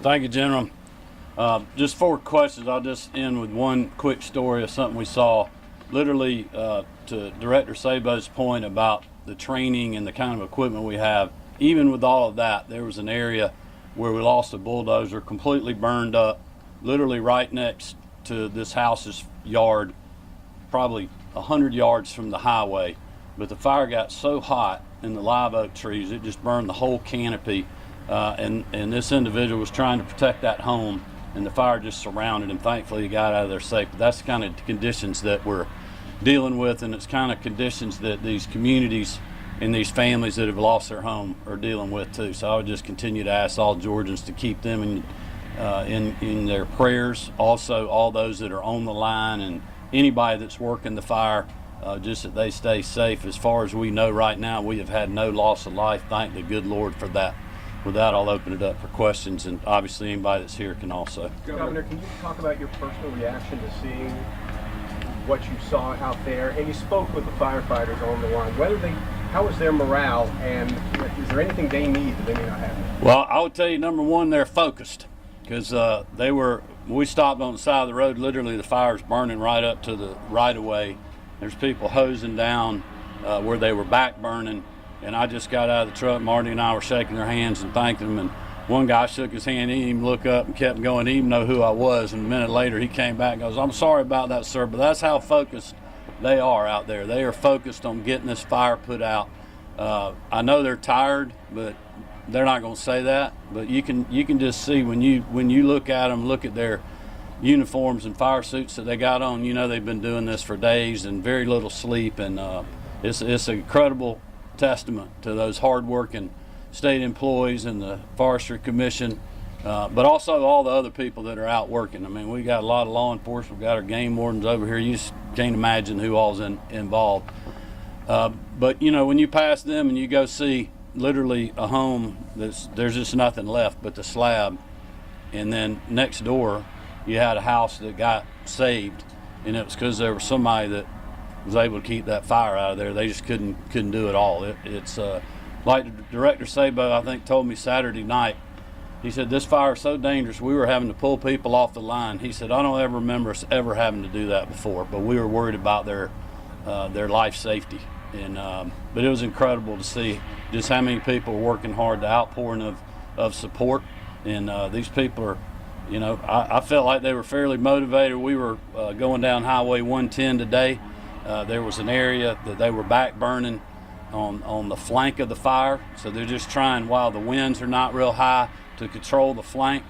Thank you, General. Just 4 questions. I'll just end with one quick story of something we saw. Literally, to Director Sabo's point about the training and the kind of equipment we have, even with all of that, there was an area where we lost a bulldozer, completely burned up, literally right next to this house's yard, probably 100 yards from the highway. But the fire got so hot in the live oak trees, it just burned the whole canopy. And this individual was trying to protect that home, and the fire just surrounded him. Thankfully, he got out of there safe. But that's the kind of conditions that we're dealing with, and it's kind of conditions that these communities and these families that have lost their home are dealing with too. So I would just continue to ask all Georgians to keep them in their prayers. Also, all those that are on the line and anybody that's working the fire, just that they stay safe. As far as we know right now, we have had no loss of life. Thank the good Lord for that. With that, I'll open it up for questions, and obviously anybody that's here can also. Governor, can you talk about your personal reaction to seeing what you saw out there? And you spoke with the firefighters on the line. How is their morale, and is there anything they need that they may not have? Well, I would tell you, number one, they're focused, because we stopped on the side of the road. Literally, the fire's burning right up to the right-of-way. There's people hosing down where they were back burning. And I just got out of the truck. Marty and I were shaking their hands and thanking them. And one guy shook his hand. He didn't even look up and kept going. He didn't even know who I was. And a minute later, he came back and goes, "I'm sorry about that, sir." But that's how focused they are out there. They are focused on getting this fire put out. I know they're tired, but they're not going to say that. But you can just see when you look at them, look at their uniforms and fire suits that they got on. You know they've been doing this for days and very little sleep. And it's an incredible testament to those hard-working state employees and the Forestry Commission, but also all the other people that are out working. I mean, we got a lot of law enforcement. We got our game wardens over here. You just can't imagine who all's involved. But you know, when you pass them and you go see literally a home there's just nothing left but the slab, and then next door you had a house that got saved, and it was because there was somebody that was able to keep that fire out of there. They just couldn't do it all. It's like Director Sabo, I think, told me Saturday night. He said, this fire is so dangerous, we were having to pull people off the line. He said, I don't ever remember us ever having to do that before, but we were worried about their life safety. And but it was incredible to see just how many people were working hard, the outpouring of support. And these people are, you know, I felt like they were fairly motivated. We were going down Highway 110 today. There was an area that they were back burning on the flank of the fire, so they're just trying, while the winds are not real high, to control the flank.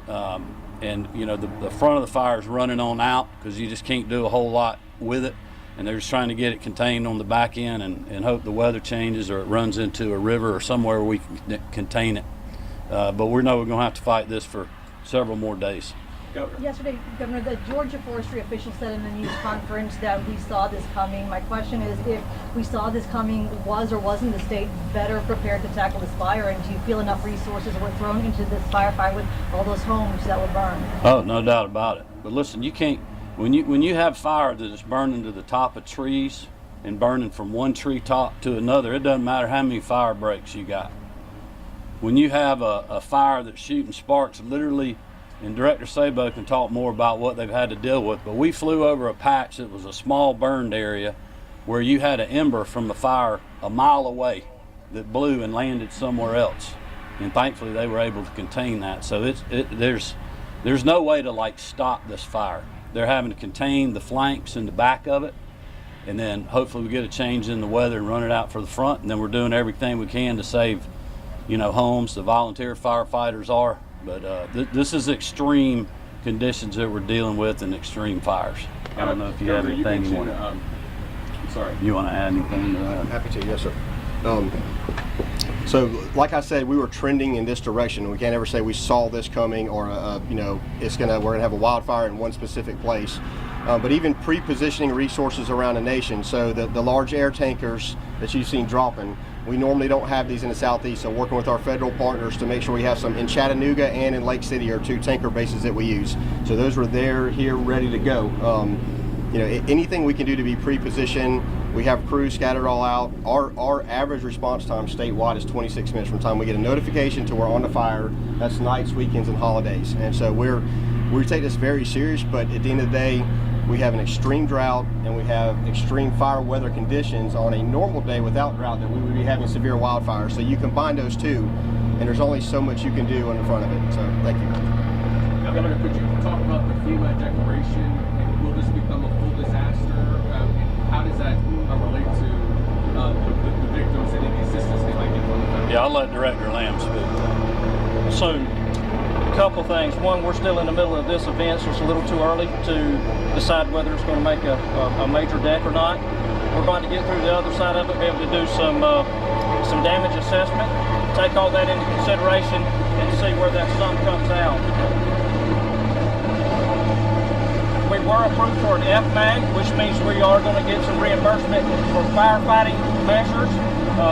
And you know, the front of the fire is running on out because you just can't do a whole lot with it, and they're just trying to get it contained on the back end and hope the weather changes or it runs into a river or somewhere where we can contain it. But we know we're going to have to fight this for several more days. Yesterday, Governor, the Georgia forestry official said in the news conference that we saw this coming. My question is, if we saw this coming, was or wasn't the state better prepared to tackle this fire? And do you feel enough resources were thrown into this firefight with all those homes that were burned? Oh, no doubt about it. But listen, you can't, when you have fire that is burning to the top of trees and burning from one tree top to another, it doesn't matter how many fire breaks you got. When you have a fire that's shooting sparks literally, and Director Sabo can talk more about what they've had to deal with, but we flew over a patch that was a small burned area where you had an ember from the fire a mile away that blew and landed somewhere else, and thankfully they were able to contain that. So there's no way to like stop this fire. They're having to contain the flanks and the back of it, and then hopefully we get a change in the weather and run it out for the front, and then we're doing everything we can to save, you know, homes. The volunteer firefighters are. But this is extreme conditions that we're dealing with and extreme fires. I don't know if you have anything you want to. Sorry. You want to add anything to that? Happy to, yes, sir. So, like I said, we were trending in this direction. We can't ever say we saw this coming, or you know, we're gonna have a wildfire in one specific place. But even pre-positioning resources around the nation. So the large air tankers that you've seen dropping, we normally don't have these in the southeast. So working with our federal partners to make sure we have some in Chattanooga and in Lake City are 2 tanker bases that we use. So those were there, here, ready to go. You know, anything we can do to be pre-positioned, We have crews scattered all out. Our average response time statewide is 26 minutes from the time we get a notification to we're on the fire. That's nights, weekends, and holidays. And so we take this very serious, but at the end of the day, we have an extreme drought and we have extreme fire weather conditions. On a normal day without drought, that we would be having severe wildfires. So you combine those two, and there's only so much you can do in the front of it. So thank you. Governor, could you talk about the FEMA declaration, and will this become a full disaster? How does that relate to the victims and any assistance they might get from the federal? Yeah, I'll let Director Lamb speak. So, a couple of things. One, we're still in the middle of this event, so it's a little too early to decide whether it's going to make a major deck or not. We're going to get through the other side of it, be able to do some damage assessment, take all that into consideration, and see where that sum comes out. We were approved for an FMAG, which means we are going to get some reimbursement for firefighting measures.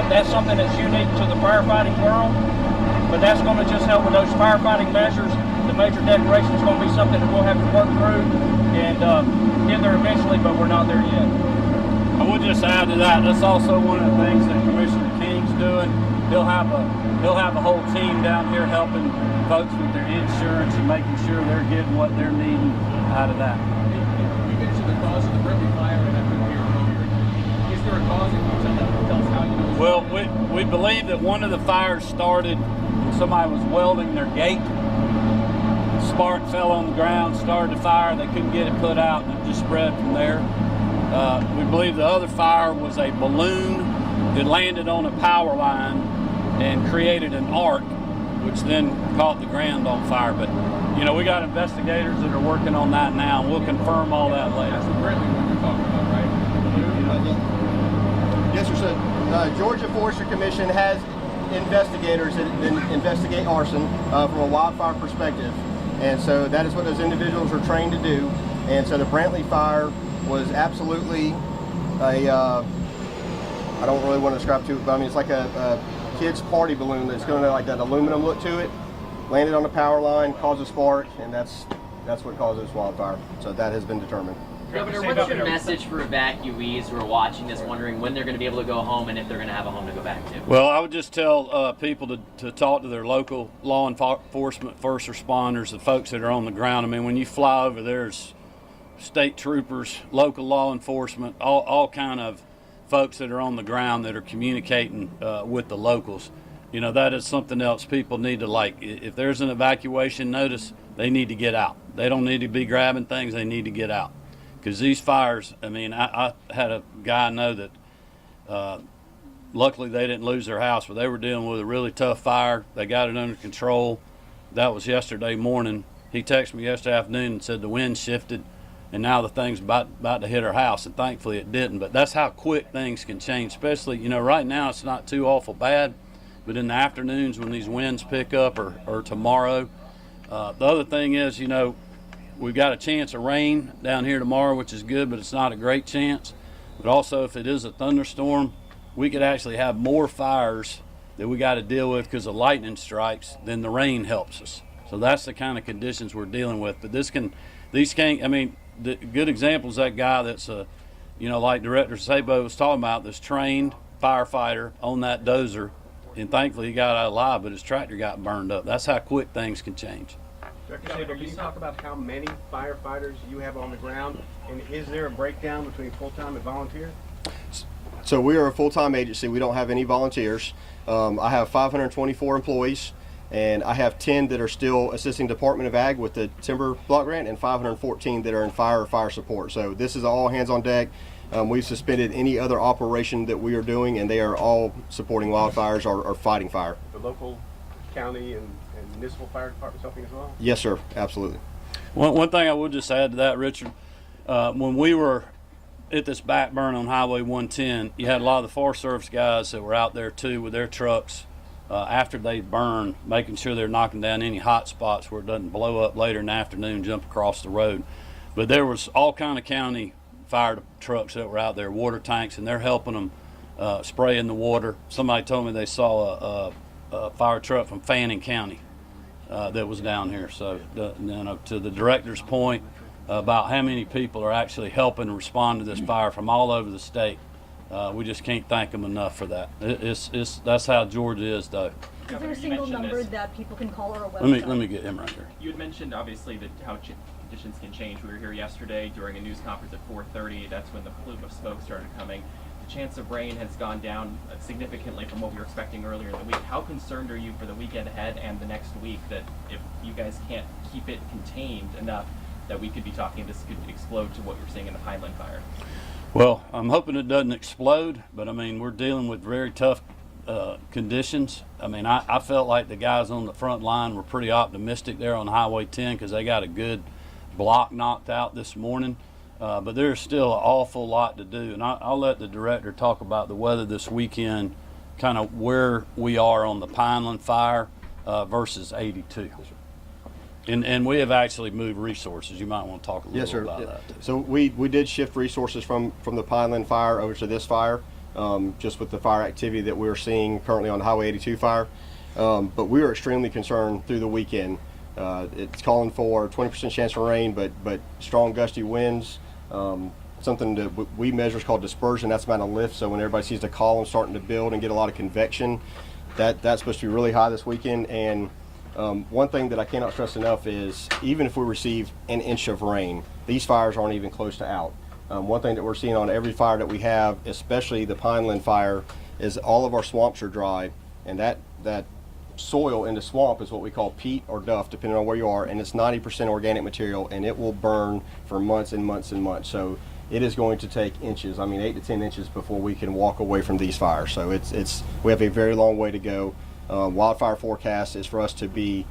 That's something that's unique to the firefighting world, but that's going to just help with those firefighting measures. The major declaration is going to be something that we'll have to work through and get there eventually, but we're not there yet. I would just add to that, that's also one of the things that Commissioner King's doing. He'll have a whole team down here helping folks with their insurance and making sure they're getting what they're needing out of that. You mentioned the cause of the Brantley fire, and I couldn't hear earlier. Is there a cause? Can you tell us how you know? Well, we believe that one of the fires started when somebody was welding their gate. Spark fell on the ground, started the fire. They couldn't get it put out, and it just spread from there. We believe the other fire was a balloon that landed on a power line and created an arc, which then caught the ground on fire. But you know, we got investigators that are working on that now, and we'll confirm all that later. That's the Brantley one you're talking about, right? Yes, sir. So, Georgia Forestry Commission has investigators that investigate arson from a wildfire perspective, and so that is what those individuals are trained to do. And so the Brantley fire was absolutely a I don't really want to describe to it, but I mean it's like a kid's party balloon that's going to like that aluminum look to it. Landed on the power line, caused a spark, and that's what caused this wildfire. So that has been determined. Governor, what's your message for evacuees who are watching this, wondering when they're going to be able to go home and if they're going to have a home to go back to? Well, I would just tell people to talk to their local law enforcement, first responders, the folks that are on the ground. I mean, when you fly over, there's state troopers, local law enforcement, all kind of folks that are on the ground that are communicating with the locals. You know, that is something else people need to like. If there's an evacuation notice, they need to get out. They don't need to be grabbing things. They need to get out. Because these fires, I mean, I had a guy I know that luckily they didn't lose their house, but they were dealing with a really tough fire. They got it under control. That was yesterday morning. He texted me yesterday afternoon and said the wind shifted and now the thing's about to hit our house, and thankfully it didn't. But that's how quick things can change, especially, you know, right now it's not too awful bad, but in the afternoons when these winds pick up or tomorrow. The other thing is, you know, we've got a chance of rain down here tomorrow, which is good, but it's not a great chance. But also, if it is a thunderstorm, we could actually have more fires that we got to deal with because of lightning strikes than the rain helps us. So that's the kind of conditions we're dealing with. But I mean, the good example is that guy that's you know, like Director Sabo was talking about, this trained firefighter on that dozer, and thankfully he got out alive, but his tractor got burned up. That's how quick things can change. Dr. Sabo, can you talk about how many firefighters you have on the ground, and is there a breakdown between full-time and volunteer? So we are a full-time agency. We don't have any volunteers. I have 524 employees, and I have 10 that are still assisting Department of Ag with the timber block grant, and 514 that are in fire support. So this is all hands on deck. We've suspended any other operation that we are doing, and they are all supporting wildfires or fighting fire. The local, county, and municipal fire departments helping as well? Yes, sir. Absolutely. One thing I would just add to that, Richard, when we were at this back burn on Highway 110, you had a lot of the Forest Service guys that were out there too with their trucks after they burn, making sure they're knocking down any hot spots where it doesn't blow up later in the afternoon, jump across the road. But there was all kind of county fire trucks that were out there, water tanks, and they're helping them spray in the water. Somebody told me they saw a fire truck from Fannin County that was down here. So to the director's point about how many people are actually helping respond to this fire from all over the state, We just can't thank them enough for that. That's how Georgia is, though. Is there a single number that people can call or a Let website? me get him right here. You had mentioned obviously that how conditions can change. We were here yesterday during a news conference at 4:30. That's when the plume of smoke started coming. The chance of rain has gone down significantly from what we were expecting earlier in the week. How concerned are you for the weekend ahead and the next week that if you guys can't keep it contained enough that we could be talking this could explode to what you're seeing in the Pineland fire? Well, I'm hoping it doesn't explode, but I mean, we're dealing with very tough conditions. I mean, I felt like the guys on the front line were pretty optimistic there on Highway 10 because they got a good block knocked out this morning. But there's still an awful lot to do, and I'll let the director talk about the weather this weekend, kind of where we are on the Pineland fire versus 82. And we have actually moved resources. You might want to talk a little about that too. So we did shift resources from the Pineland fire over to this fire, just with the fire activity that we're seeing currently on the Highway 82 fire. But we were extremely concerned through the weekend. It's calling for 20% chance for rain, but strong gusty winds. Something that we measure is called dispersion. That's about a lift. So when everybody sees the column starting to build and get a lot of convection, that's supposed to be really high this weekend. And one thing that I cannot stress enough is even if we receive an inch of rain, these fires aren't even close to out. One thing that we're seeing on every fire that we have, especially the Pineland fire, is all of our swamps are dry, and that soil in the swamp is what we call peat or duff, depending on where you are, and it's 90% organic material, and it will burn for months and months and months. So it is going to take inches, 8 to 10 inches before we can walk away from these fires. So we have a very long way to go. Wildfire forecast is for us to be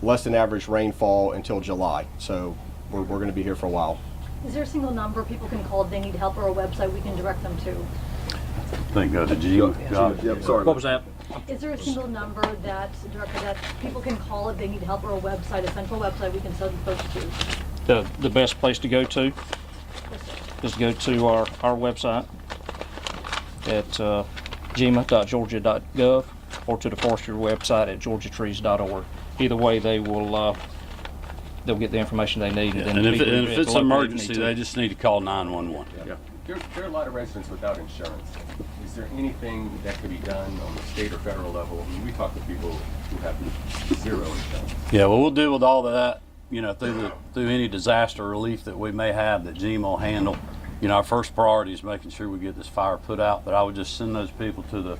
less than average rainfall until July. So we're going to be here for a while. Is there a single number people can call if they need help or a website we can direct them to? I think go to G. What was that? Is there a single number that people can call if they need help or a website, a central website we can send folks to? The best place to go to is to go to our website at gema.georgia.gov or to the forestry website at georgiatrees.org. Either way, they'll get the information they need. Yeah, and if it's an emergency, they just need to call 911. Yeah. There are a lot of residents without insurance. Is there anything that could be done on the state or federal level? I mean, we talk to people who have zero insurance. Yeah, well, we'll deal with all of that, through any disaster relief that we may have that GEMA will handle. Our first priority is making sure we get this fire put out, but I would just send those people to the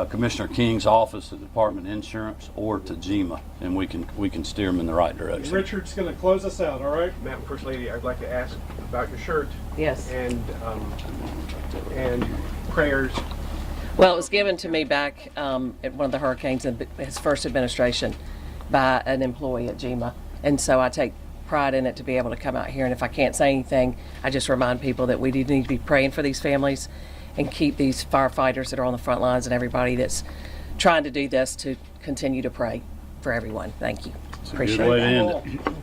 Commissioner King's office at the Department of Insurance or to GEMA, and we can steer them in the right direction. Richard's going to close us out, all right? Madam First Lady, I'd like to ask about your shirt. Yes. And prayers. Well, it was given to me back at one of the hurricanes in his first administration by an employee at GEMA. And so I take pride in it to be able to come out here. And if I can't say anything, I just remind people that we need to be praying for these families and keep these firefighters that are on the front lines and everybody that's trying to do this to continue to pray for everyone. Thank you. Appreciate it. Good way to end it.